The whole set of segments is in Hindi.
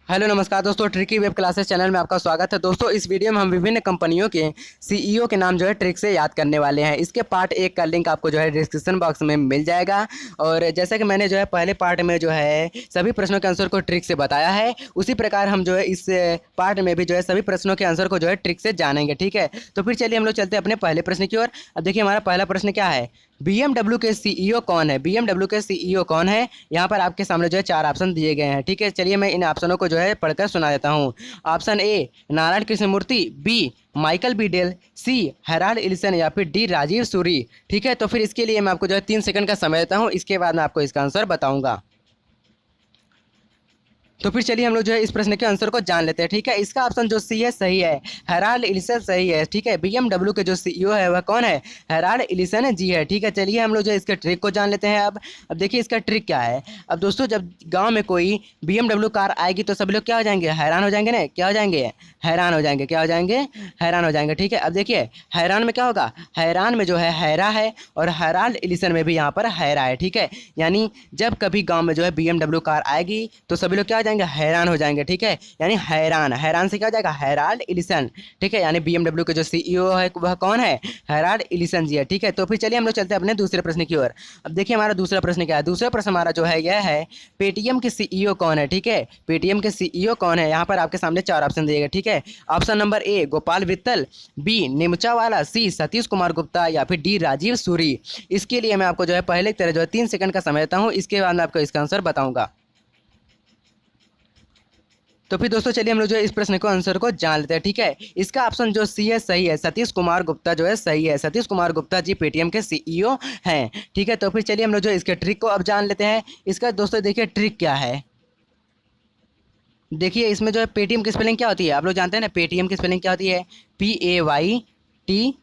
हेलो नमस्कार दोस्तों, ट्रिकी वेब क्लासेस चैनल में आपका स्वागत है। दोस्तों इस वीडियो में हम विभिन्न कंपनियों के सीईओ के नाम जो है ट्रिक से याद करने वाले हैं। इसके पार्ट 1 का लिंक आपको जो है डिस्क्रिप्शन बॉक्स में मिल जाएगा। और जैसा कि मैंने जो है पहले पार्ट में जो है सभी प्रश्नों के आंसर को ट्रिक से बताया है, उसी प्रकार हम जो है इस पार्ट में भी जो है सभी प्रश्नों के आंसर को जो है ट्रिक से जानेंगे। ठीक है, तो फिर चलिए हम लोग चलते हैं अपने पहले प्रश्न की ओर। अब देखिए हमारा पहला प्रश्न क्या है, BMW के सीईओ कौन है। BMW के सीईओ कौन है, यहाँ पर आपके सामने जो है 4 ऑप्शन दिए गए हैं। ठीक है, चलिए मैं इन ऑप्शनों को जो है पढ़कर सुना देता हूँ। Option A Narayan Krishnamurthy, B Michael B Dell, C Harold Ilson या फिर डी राजीव सूरी। ठीक है, तो फिर इसके लिए मैं आपको जो है 3 सेकंड का समय देता हूँ, इसके बाद मैं आपको इसका आंसर बताऊंगा। तो फिर चलिए हम लोग जो है इस प्रश्न के आंसर को जान लेते हैं। ठीक है, इसका ऑप्शन जो सी है सही है, हेराल्ड इल्सन सही है। ठीक है, BMW के जो सीईओ है वह कौन है, हेराल्ड इल्सन जी है। ठीक है, चलिए हम लोग जो है इसके ट्रिक को जान लेते हैं। अब देखिए इसका ट्रिक क्या है। अब दोस्तों जब गांव में कोई BMW कार आएगी तो सभी लोग क्या हो जाएंगे, हैरान हो जाएंगे ना। क्या हो जाएंगे, हैरान हो जाएंगे। क्या हो जाएंगे, हैरान हो जाएंगे। ठीक है, अब देखिए हैरान में क्या होगा, हैरान में जो है हैरा है और हेराल्ड इल्सन में भी यहाँ पर हैरा है। ठीक है, यानी जब कभी गाँव में जो है BMW कार आएगी तो सभी लोग क्या हो जाएंगे, हैरान हो जाएंगे। ठीक है, यानी हैरान, हैरान से क्या हो जाएगा, हेराल्ड इल्सन। ठीक है, यानी BMW के जो सीईओ है वह कौन है, हेराल्ड इल्सन जी है। ठीक है, तो फिर चलिए हम लोग चलते हैं अपने दूसरे प्रश्न की ओर। अब देखिए हमारा दूसरा प्रश्न क्या है। दूसरा प्रश्न हमारा जो है यह है, पेटीएम के सीईओ कौन है। ठीक है, पेटीएम के सीईओ कौन है, यहाँ पर आपके सामने 4 ऑप्शन दिए गए। ठीक है, option number A Gopal Vittal, B Neemuchwala, C Satish Kumar Gupta या फिर डी राजीव सूरी। इसके लिए मैं आपको जो है पहले की तरह जो है 3 सेकंड का समय देता हूँ, इसके बाद मैं आपको इसका आंसर बताऊंगा। तो फिर दोस्तों चलिए हम लोग जो है इस प्रश्न को आंसर को जान लेते हैं। ठीक है, इसका ऑप्शन जो सी है सही है, सतीश कुमार गुप्ता जो है सही है। सतीश कुमार गुप्ता जी पेटीएम के सीईओ हैं। ठीक है, तो फिर चलिए हम लोग जो इसके ट्रिक को अब जान लेते हैं। इसका दोस्तों देखिए ट्रिक क्या है। देखिए इसमें जो है पेटीएम की स्पेलिंग क्या होती है, आप लोग जानते हैं ना पेटीएम की स्पेलिंग क्या होती है, PAYTM।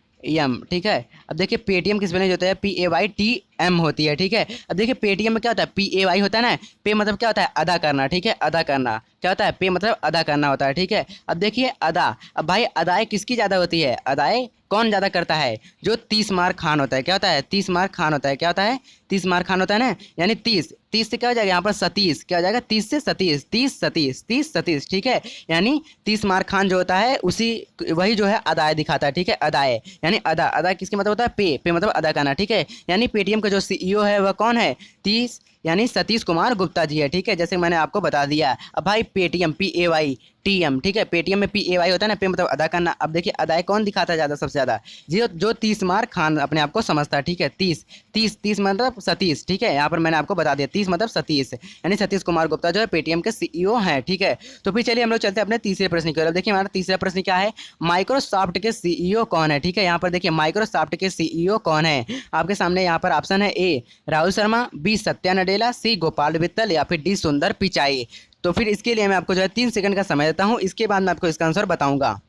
ठीक है, अब देखिए पेटीएम की स्पेलिंग जो होता है PAYTM होती है। ठीक है, अब देखिए पेटीएम में क्या होता है, PAY होता है ना, पे मतलब क्या होता है, अदा करना। ठीक है, अदा करना क्या होता है, पे मतलब अदा करना होता है। ठीक है, अब देखिए अदा, अब भाई अदाएँ किसकी ज़्यादा होती है, अदाएँ कौन ज़्यादा करता है, जो 30 मार खान होता है। क्या होता है, 30 मार खान होता है। क्या होता है, 30 मार खान होता है ना, यानी 30 30 से क्या हो जाएगा यहाँ पर सतीश, क्या हो जाएगा 30 से सतीश, 30 सतीश, 30 सतीश। ठीक है, यानी 30 मार खान जो होता है उसी वही जो है अदाएँ दिखाता है। ठीक है, अदाएँ यानी अदा, अदा किसकी मतलब होता है, पे मतलब अदा करना। ठीक है, यानी पेटीएम का जो सीईओ है वह कौन है, 30 यानी सतीश कुमार गुप्ता जी है। ठीक है, जैसे मैंने आपको बता दिया। अब भाई पेटीएम PAYTM। ठीक है, पेटीएम में PAY होता है ना, पे मतलब अदा करना। अब देखिए अदाएँ कौन दिखाता है ज़्यादा, सबसे ज़्यादा जो जो 30 मार खान अपने आप को समझता है। ठीक है, 30 30 30 मतलब सतीश। ठीक है, यहाँ पर मैंने आपको बता दिया 30 मतलब सतीश, यानी सतीश कुमार गुप्ता जो है पेटीएम के सीईओ हैं। ठीक है, तो फिर चलिए हम लोग चलते हैं अपने तीसरे प्रश्न की ओर। अब देखिए हमारा तीसरा प्रश्न क्या है, माइक्रोसॉफ्ट के सीईओ कौन है। ठीक है, यहाँ पर देखिए माइक्रोसॉफ्ट के सीईओ कौन है, आपके सामने यहाँ पर ऑप्शन है ए राहुल शर्मा, बी सत्या नडेला, सी गोपाल वित्तल या फिर डी सुंदर पिचाई। तो फिर इसके लिए मैं आपको जो है 3 सेकंड का समय देता हूँ, इसके बाद मैं आपको इसका आंसर बताऊंगा।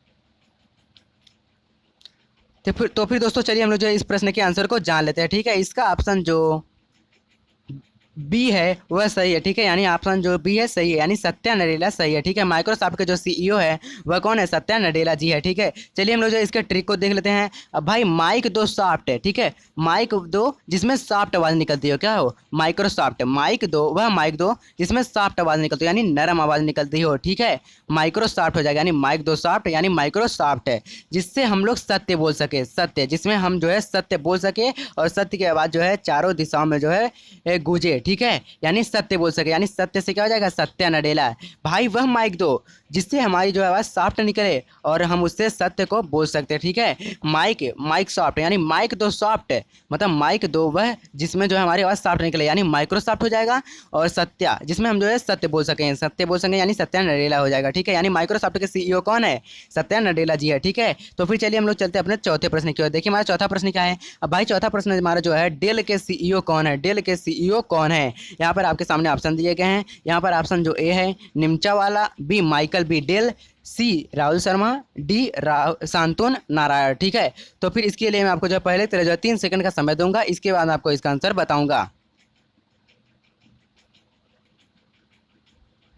तो फिर दोस्तों चलिए हम लोग जो है इस प्रश्न के आंसर को जान लेते हैं। ठीक है, इसका ऑप्शन जो बी है वह सही है। ठीक है, यानी ऑप्शन जो बी है सही है, यानी सत्या नडेला सही है। ठीक है, माइक्रोसॉफ्ट के जो सीईओ है वह कौन है, सत्या नडेला जी है। ठीक है, चलिए हम लोग जो इसके ट्रिक को देख लेते हैं। अब भाई माइक दो सॉफ्ट है। ठीक है, माइक दो जिसमें सॉफ्ट आवाज़ निकलती हो, क्या हो, माइक्रोसॉफ्ट। माइक दो, वह माइक दो जिसमें सॉफ्ट आवाज़ निकलती हो, यानी नरम आवाज़ निकलती हो। ठीक है, माइक्रोसॉफ्ट हो जाएगा, यानी माइक दो सॉफ्ट यानी माइक्रोसॉफ्ट है, जिससे हम लोग सत्य बोल सके, सत्य जिसमें हम जो है सत्य बोल सके और सत्य की आवाज़ जो है चारों दिशाओं में जो है गूंजे। ठीक है, यानी सत्य बोल सके, यानी सत्य से क्या हो जाएगा, सत्या नडेला। भाई वह माइक दो जिससे हमारी जो आवाज़ सॉफ्ट निकले और हम उससे सत्य को बोल सकते हैं। ठीक है, माइक माइक सॉफ्ट यानी माइक दो सॉफ्ट मतलब माइक दो वह जिसमें जो है हमारी आवाज़ सॉफ्ट निकले, यानी माइक्रोसॉफ्ट हो जाएगा। और सत्या जिसमें हम जो है सत्य बोल सकें, सत्य बोल सकें यानी सत्या नडेला हो जाएगा। ठीक है, यानी माइक्रोसॉफ्ट के सीईओ कौन है, सत्या नडेला जी है। ठीक है, तो फिर चलिए हम लोग चलते हैं अपने चौथे प्रश्न की ओर। देखिए हमारा चौथा प्रश्न क्या है। अब भाई चौथा प्रश्न हमारा जो है डेल के सीईओ कौन है, डेल के सीईओ कौन है, यहाँ पर आपके सामने ऑप्शन दिए गए हैं। यहाँ पर ऑप्शन जो ए है निमचा वाला, बी माइकल बी डेल, सी राहुल शर्मा, डी शांतनु नारायण। ठीक है, तो फिर इसके लिए मैं आपको जो है पहले तरह जो है 3 सेकंड का समय दूंगा, इसके बाद आपको इसका आंसर बताऊंगा।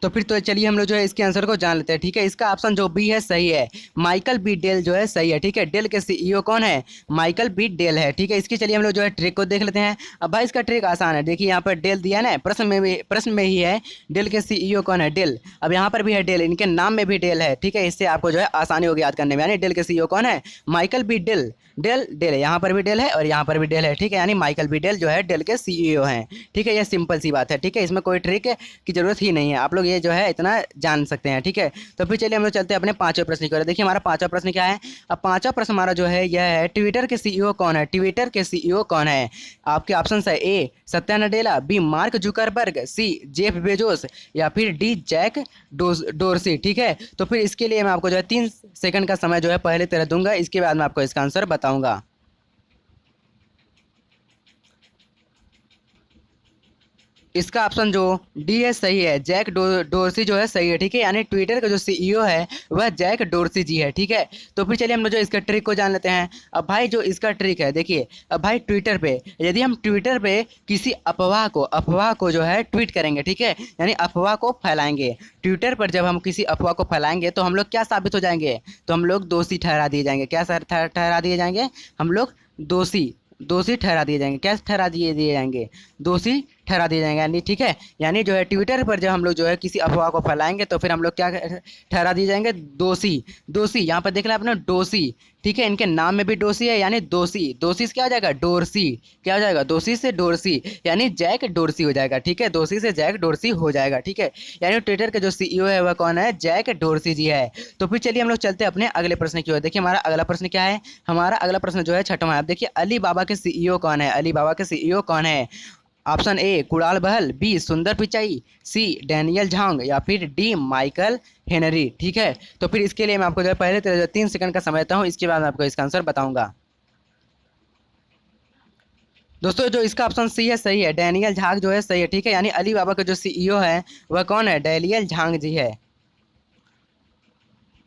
तो फिर तो चलिए हम लोग जो है इसके आंसर को जान लेते हैं, ठीक है। इसका ऑप्शन जो बी है सही है, माइकल बी डेल जो है सही है, ठीक है। डेल के सीईओ कौन है? माइकल बी डेल है, ठीक है। इसकी चलिए हम लोग जो है ट्रिक को देख लेते हैं। अब भाई इसका ट्रिक आसान है, देखिए यहाँ पर डेल दिया ना, प्रश्न में ही है डेल के सीईओ कौन है? डेल। अब यहाँ पर भी है डेल, इनके नाम में भी डेल है, ठीक है। इससे आपको जो है आसानी होगी याद करने में, यानी डेल के सीईओ कौन है? Michael B Dell. Dell Dell है, यहाँ पर भी डेल है और यहाँ पर भी डेल है, ठीक है। यानी माइकल बी डेल जो है डेल के सीईओ हैं, ठीक है। ये सिंपल सी बात है, ठीक है। इसमें कोई ट्रिक की जरूरत ही नहीं है, आप लोग ये जो है इतना जान सकते हैं, ठीक है। तो फिर चलिए हम लोग चलते हैं अपने पांचवें प्रश्न की ओर। देखिए हमारा पांचवा प्रश्न क्या है। अब पांचवा प्रश्न हमारा जो है यह है, ट्विटर के सीईओ कौन है? ट्विटर के सीईओ कौन है? आपके ऑप्शन है A Satya Nadella, B Mark Zuckerberg, C Jeff Bezos या फिर डी जैक डोरसी, ठीक है। तो फिर इसके लिए मैं आपको जो है 3 सेकंड का समय जो है पहले तरह दूंगा, इसके बाद मैं आपको इसका आंसर बताऊंगा। इसका ऑप्शन जो डी है सही है, जैक डोरसी जो है सही है, ठीक है। यानी ट्विटर का जो सीईओ है वह जैक डोरसी जी है, ठीक है। तो फिर चलिए हम लोग जो इसका ट्रिक को जान लेते हैं। अब भाई जो इसका ट्रिक है देखिए, अब भाई ट्विटर पे यदि हम ट्विटर पे किसी अफवाह को जो है ट्वीट करेंगे, ठीक है, यानी अफवाह को फैलाएंगे ट्विटर पर, जब हम किसी अफवाह को फैलाएंगे तो हम लोग क्या साबित हो जाएंगे? तो हम लोग दोषी ठहरा दिए जाएंगे। क्या ठहरा दिए जाएंगे? हम लोग दोषी दोषी ठहरा दिए जाएंगे। क्या ठहरा दिए जाएंगे? दोषी ठहरा दिए जाएंगे, यानी ठीक है। यानी जो है ट्विटर पर जब हम लोग जो है किसी अफवाह को फैलाएंगे तो फिर हम लोग क्या ठहरा दिए जाएंगे? दोषी। दोषी यहाँ पर देख रहे हैं आपने, दोषी, ठीक है। इनके नाम में भी दोषी है, यानी दोषी। दोषी से क्या हो जाएगा? डोरसी। क्या हो जाएगा? दोषी से डोरसी, यानी जैक डोरसी हो जाएगा, ठीक है। दोषी से जैक डोरसी हो जाएगा, ठीक है। यानी ट्विटर के जो सीईओ है वह कौन है? जैक डोरसी जी है। तो फिर चलिए हम लोग चलते हैं अपने अगले प्रश्न की ओर। देखिए हमारा अगला प्रश्न क्या है। हमारा अगला प्रश्न जो है छठवां है। अब देखिए अली बाबा के सीईओ कौन है? अली बाबा के सीईओ कौन है? Option A Kunal Bahl, B Sundar Pichai, C Daniel Jhang या फिर डी माइकल हेनरी, ठीक है। तो फिर इसके लिए मैं आपको जो है पहले 3 सेकंड का समय देता हूँ, इसके बाद मैं आपको इसका आंसर बताऊंगा। दोस्तों जो इसका ऑप्शन सी है सही है, डैनियल झांग जो है सही है, ठीक है। यानी अली बाबा का जो सीईओ है वह कौन है? डैनियल झांग जी है।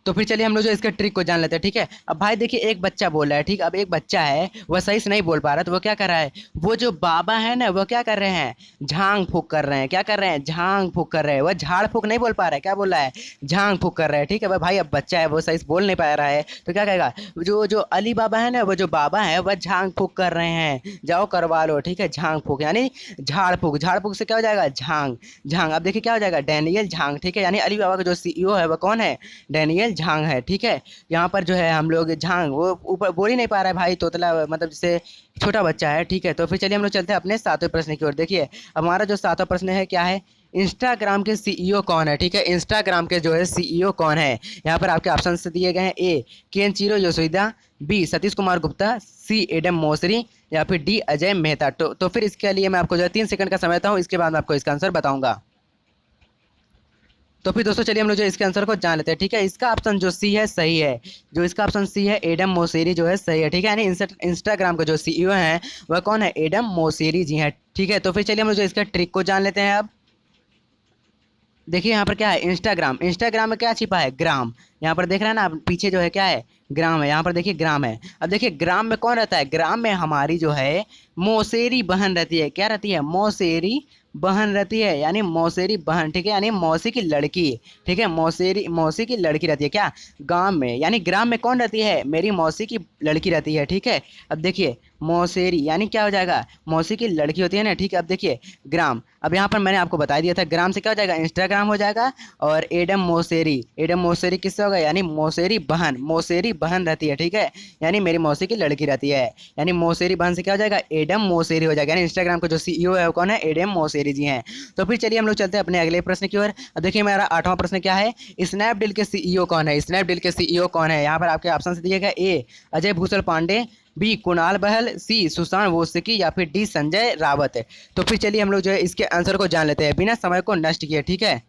तो फिर चलिए हम लोग जो इसके ट्रिक को जान लेते हैं, ठीक है। अब भाई देखिए एक बच्चा बोल रहा है, ठीक। अब एक बच्चा है वह सही से नहीं बोल पा रहा, तो वो क्या कर रहा है? वो जो बाबा है ना वो क्या कर रहे हैं? झांग फूक कर रहे हैं। क्या कर रहे हैं? झांग फूक कर रहे हैं। वह झाड़ फूक नहीं बोल पा रहा है, क्या बोल रहा है? झांग फूक कर रहे हैं, ठीक है। भाई अब बच्चा है वो सही से बोल नहीं पा रहा है, तो क्या कहेगा? जो जो अली बाबा है ना, वो जो बाबा है वह झांग फूक कर रहे हैं, जाओ करवा लो, ठीक है। झांग फूक यानी झाड़ फूक, झाड़ फूक से क्या हो जाएगा? झांग। झांग अब देखिए क्या हो जाएगा? डैनियल झांग, ठीक है। यानी अली बाबा का जो सीईओ है वह कौन है? डैनियल झांग है, ठीक है। यहाँ पर जो है हम लोग झांग, वो ऊपर बोल ही नहीं पा रहा है भाई, तोतला मतलब जैसे छोटा बच्चा है, ठीक है। तो फिर चलिए हम लोग चलते हैं अपने सातवें प्रश्न की ओर। देखिए हमारा जो सातवां प्रश्न है क्या है। इंस्टाग्राम के सीईओ कौन है? ठीक है, इंस्टाग्राम के जो है सीईओ कौन है? यहाँ पर आपके ऑप्शन से दिए गए हैं, ए केनचिरो योशिदा, बी सतीश कुमार गुप्ता, सी एडम मोसरी या फिर डी अजय मेहता। तो फिर इसके लिए मैं आपको जो है 3 सेकंड का समय देता हूँ, इसके बाद मैं आपको इसका आंसर बताऊंगा। तो फिर दोस्तों चलिए हम लोग जो इसके आंसर को जान लेते हैं, ठीक है। इसका ऑप्शन जो सी है सही है, जो इसका ऑप्शन सी है एडम मोसेरी जो है सही है, ठीक है। यानी इंस्टाग्राम का जो सीईओ है वह कौन है? एडम मोसेरी जी हैं, ठीक है। तो फिर चलिए हम लोग जो इसका ट्रिक को जान लेते हैं। अब देखिए यहाँ पर क्या है? इंस्टाग्राम, इंस्टाग्राम में क्या छिपा है? ग्राम। यहाँ पर देख रहे हैं ना आप, पीछे जो है क्या है? ग्राम है। यहाँ पर देखिए ग्राम है। अब देखिए ग्राम में कौन रहता है? ग्राम में हमारी जो है मौसेरी बहन रहती है। क्या रहती है? मौसेरी बहन रहती है, यानी मौसेरी बहन, ठीक है। यानी मौसी की लड़की, ठीक है। मौसी की लड़की रहती है क्या? गांव में, यानी ग्राम में कौन रहती है? मेरी मौसी की लड़की रहती है, ठीक है। अब देखिए मौसेरी यानी क्या हो जाएगा? मौसी की लड़की होती है ना, ठीक है। अब देखिए ग्राम, अब यहाँ पर मैंने आपको बता दिया था, ग्राम से क्या हो जाएगा? इंस्टाग्राम हो जाएगा। और एडम मोसेरी किससे होगा? यानी मौसेरी बहन रहती है, ठीक है। यानी मेरी मौसी की लड़की रहती है, यानी मौसेरी बहन से क्या हो जाएगा? एडम मोसेरी हो जाएगा। यानी इंस्टाग्राम का जो सीईओ है वो कौन है? एडम मोसेरी जी हैं। तो फिर चलिए हम लोग चलते हैं अपने अगले प्रश्न की ओर। अब देखिए मेरा 8वां प्रश्न क्या है। स्नैपडील के सीईओ कौन है? स्नैपडील के सीईओ कौन है? यहाँ पर आपके ऑप्शन से दिएगा, ए अजय भूषण पांडे, बी कुणाल बहल, सी सुशांत वोसिकी या फिर डी संजय रावत। तो फिर चलिए हम लोग जो है इसके आंसर को जान लेते हैं बिना समय को नष्ट किए, ठीक है।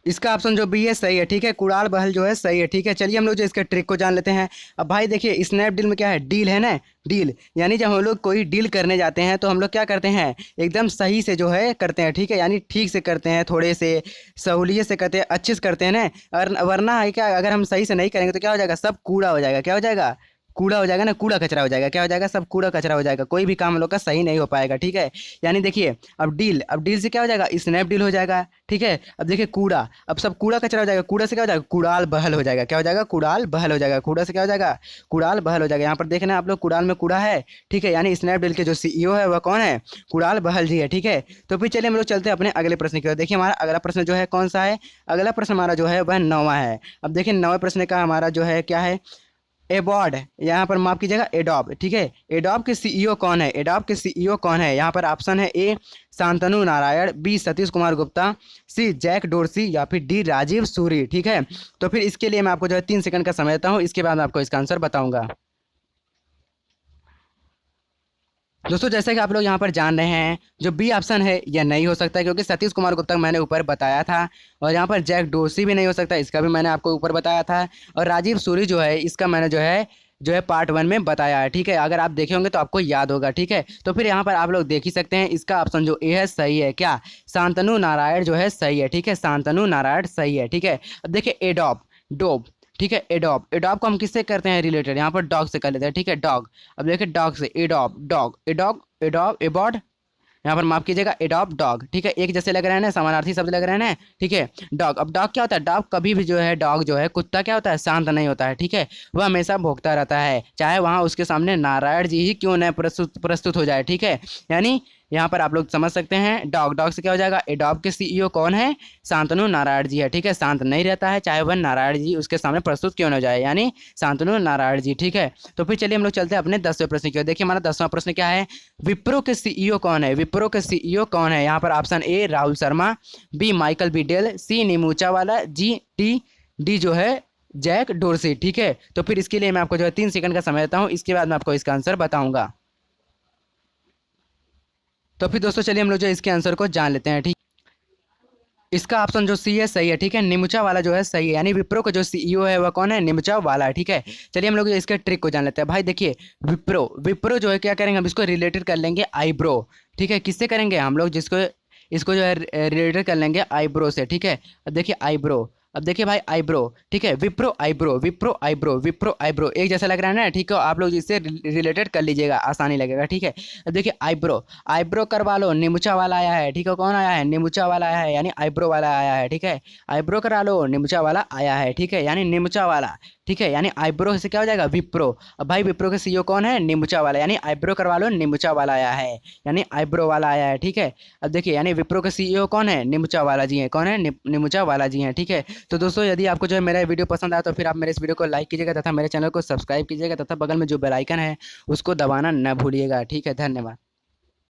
इसका ऑप्शन जो बी है सही है, ठीक है। कुणाल बहल जो है सही है, ठीक है। चलिए हम लोग जो इसके ट्रिक को जान लेते हैं। अब भाई देखिए स्नैपडील में क्या है? डील है ना, डील। यानी जब हम लोग कोई डील करने जाते हैं तो हम लोग क्या करते हैं? एकदम सही से जो है करते हैं, ठीक है। यानी ठीक से करते हैं, थोड़े से सहूलियत से करते हैं, अच्छे से करते हैं ना। और वरना है क्या, अगर हम सही से नहीं करेंगे तो क्या हो जाएगा? सब कूड़ा हो जाएगा। क्या हो जाएगा? कूड़ा हो जाएगा ना, कूड़ा कचरा हो जाएगा। क्या हो जाएगा? सब कूड़ा कचरा हो जाएगा, कोई भी काम हम लोग का सही नहीं हो पाएगा, ठीक है। यानी देखिए अब डील से क्या हो जाएगा? स्नैपडील हो जाएगा, ठीक है। अब देखिए कूड़ा, अब सब कूड़ा कचरा हो जाएगा, कूड़ा से क्या हो जाएगा? कूड़ाल बहल हो जाएगा। क्या हो जाएगा? कूड़ाल बहल हो जाएगा। कूड़ा से क्या हो जाएगा? कूड़ाल बहल हो जाएगा। यहाँ पर देखना आप लोग, कूड़ाल में कूड़ा है, ठीक है। यानी स्नैपडील के जो सीईओ है वह कौन है? कूड़ाल बहल जी है, ठीक है। तो फिर चलिए हम लोग चलते हैं अपने अगले प्रश्न की ओर। देखिए हमारा अगला प्रश्न जो है कौन सा है? अगला प्रश्न हमारा जो है वह 9वां है। अब देखिए 9वें प्रश्न का हमारा जो है क्या है? एबॉड, यहाँ पर माफ कीजिएगा एडोब, ठीक है। एडोब के सीईओ कौन है? एडोब के सीईओ कौन है? यहाँ पर ऑप्शन है ए शांतनु नारायण, बी सतीश कुमार गुप्ता, सी जैक डोरसी, या फिर डी राजीव सूरी, ठीक है। तो फिर इसके लिए मैं आपको जो है 3 सेकंड का समय देता हूँ, इसके बाद मैं आपको इसका आंसर बताऊंगा। दोस्तों जैसे कि आप लोग यहाँ पर जान रहे हैं, जो बी ऑप्शन है यह नहीं हो सकता, क्योंकि सतीश कुमार गुप्ता मैंने ऊपर बताया था। और यहाँ पर जैक डोरसी भी नहीं हो सकता, इसका भी मैंने आपको ऊपर बताया था। और राजीव सूरी जो है इसका मैंने जो है पार्ट 1 में बताया है, ठीक है। अगर आप देखे होंगे तो आपको याद होगा, ठीक है। तो फिर यहाँ पर आप लोग देख ही सकते हैं, इसका ऑप्शन जो ए है सही है। क्या? शांतनु नारायण जो है सही है, ठीक है। शांतनु नारायण सही है, ठीक है। अब देखिए एडोब, डोब, ठीक है। एडॉब, एडॉब को हम किससे करते हैं रिलेटेड? यहाँ पर डॉग से कर लेते हैं, ठीक है। डॉग, अब देखिए डॉग से एडॉब, डॉग, एडॉग, एडॉब, एबॉड, यहाँ पर माफ कीजिएगा एडॉप डॉग, ठीक है। एक जैसे लग रहे हैं ना, समानार्थी शब्द लग रहे हैं ना, ठीक है। डॉग, अब डॉग क्या होता है? डॉग कभी भी जो है, डॉग जो है कुत्ता क्या होता है? शांत नहीं होता है, ठीक है। वह हमेशा भौंकता रहता है, चाहे वहाँ उसके सामने नारायण जी ही क्यों न प्रस्तुत हो जाए, ठीक है। यानी यहाँ पर आप लोग समझ सकते हैं, डॉग, डॉग से क्या हो जाएगा? एडॉब के सीईओ कौन है? शांतनु नारायण जी है, ठीक है। शांत नहीं रहता है, चाहे वह नारायण जी उसके सामने प्रस्तुत क्यों न हो जाए, यानी शांतनु नारायण जी, ठीक है। तो फिर चलिए हम लोग चलते हैं अपने 10वें प्रश्न की ओर। देखिए हमारा 10वां प्रश्न क्या है? विप्रो के सीईओ कौन है? विप्रो के सीईओ कौन है? यहाँ पर option A Rahul Sharma, B Michael Bidel, C Neemuchwala, D जो है जैक डोरसी, ठीक है। तो फिर इसके लिए मैं आपको जो है 3 सेकंड का समय देता हूँ, इसके बाद मैं आपको इसका आंसर बताऊंगा। तो फिर दोस्तों चलिए हम लोग जो इसके आंसर को जान लेते हैं, ठीक। इसका ऑप्शन जो सी है सही है, ठीक है। निमुचा वाला जो है सही है, यानी विप्रो का जो सीईओ है वह कौन है? निमुचा वाला है, ठीक है। चलिए हम लोग इसके ट्रिक को जान लेते हैं। भाई देखिए विप्रो, विप्रो जो है क्या करेंगे हम इसको रिलेटेड कर लेंगे आईब्रो, ठीक है। किससे करेंगे हम लोग? जिसको इसको जो है रिलेटेड कर लेंगे आईब्रो से, ठीक है। अब देखिए आईब्रो, अब देखिए भाई आईब्रो, ठीक है। Wipro eyebrow, Wipro eyebrow, Wipro eyebrow, एक जैसा लग रहा है ना, ठीक है। आप लोग इससे रिलेटेड कर लीजिएगा, आसानी लगेगा, ठीक है। अब देखिए आईब्रो, आईब्रो करवा लो, निमुचा वाला आया है, ठीक है। कौन आया है? निमुचा वाला आया है, यानी आईब्रो वाला आया है, ठीक है। आईब्रो करा लो, निमुचा वाला आया है, ठीक है, यानी निमुचा वाला, ठीक है। यानी आईब्रो से क्या हो जाएगा? विप्रो। अब भाई विप्रो के सीईओ कौन है? निमुचा वाला, यानी आईब्रो करवा लो, निमुचा वाला आया है, यानी आईब्रो वाला आया है, ठीक है। अब देखिए यानी विप्रो के सीईओ कौन है? निमुचा वाला जी है। कौन है? निमुचा वाला जी हैं, ठीक है। तो दोस्तों यदि आपको जो है मेरा वीडियो पसंद आया तो फिर आप मेरे इस वीडियो को लाइक कीजिएगा तथा मेरे चैनल को सब्सक्राइब कीजिएगा तथा बगल में जो बेल आइकन है उसको दबाना न भूलिएगा, ठीक है। धन्यवाद।